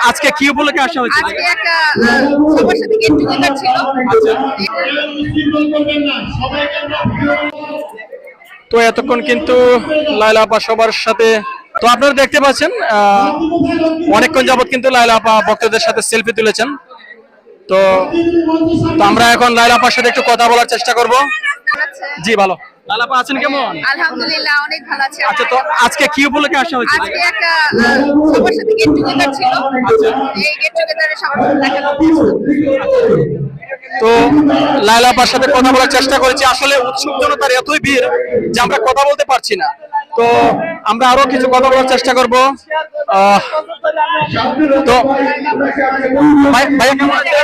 আজকে কি উপলক্ষে আসা হয়েছে? আজকে একটা সবার সাথে গেট টুগেদার ছিল। তো এতক্ষণ কিন্তু লায়লা আপা সবার সাথে, তো আপনারা দেখতে পাচ্ছেন অনেকক্ষণ যাবত কিন্তু লায়লা আপা ভক্তদের সাথে সেলফি তুলেছেন। তো আমরা এখন লায়লা আপার সাথে একটু কথা বলার চেষ্টা করব। জি ভালো। লায়লা আপা আছেন কেমন? আলহামদুলিল্লাহ অনেক ভালো আছি। আচ্ছা, তো আজকে কি উপলক্ষে আসা হয়েছে? আজকে একটা সবার সাথে গেট টুগেদার ছিল। এই গেট টুগেদারে সবার সাথে দেখা করতে। তো লায়লা আপার সাথে কথা বলার চেষ্টা করেছি, আসলে উৎসুক জনতার এতই ভিড় যে আমরা কথা বলতে পারছি না। তো আমরা আরো কিছু কথা বলার চেষ্টা করব। তো ভাইয়া কেমন আছেন?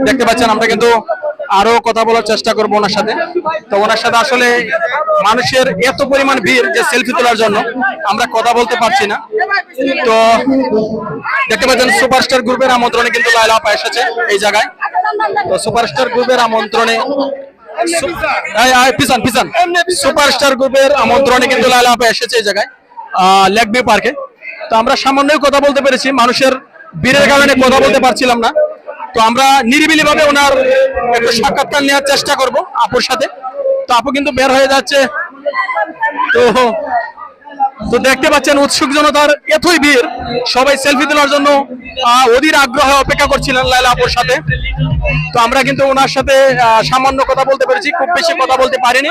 দেখতে পাচ্ছেন আমরা কিন্তু আরো কথা বলার চেষ্টা করবো ওনার সাথে। তো ওনার সাথে আসলে মানুষের এত পরিমাণ ভিড় যে সেলফি তোলার জন্য আমরা কথা বলতে পারছি না। তো দেখতে পাচ্ছেন সুপারস্টার গ্রুপের আমন্ত্রণে কিন্তু লায়লা আপা এসেছে এই জায়গায়। তো সুপারস্টার গ্রুপের আমন্ত্রণে সুপারস্টার গ্রুপের আমন্ত্রণে কিন্তু লায়লা আপা এসেছে এই জায়গায় লেক ভিউ পার্কে। তো আমরা সামান্যই কথা বলতে পেরেছি, মানুষের ভিড়ের কারণে কথা বলতে পারছিলাম না। তো আমরা নিরিবিলি ভাবে ওনার একটু সাক্ষাৎকার নেওয়ার চেষ্টা করব আপুর সাথে। তো আপু কিন্তু বের হয়ে যাচ্ছে। তো তো দেখতে পাচ্ছেন উৎসুক জনতার এতই ভিড়, সবাই সেলফি তোলার জন্য অধীর আগ্রহে অপেক্ষা করছিলেন লায়লা আপুর সাথে। তো আমরা কিন্তু ওনার সাথে সামান্য কথা বলতে পেরেছি, খুব বেশি কথা বলতে পারিনি।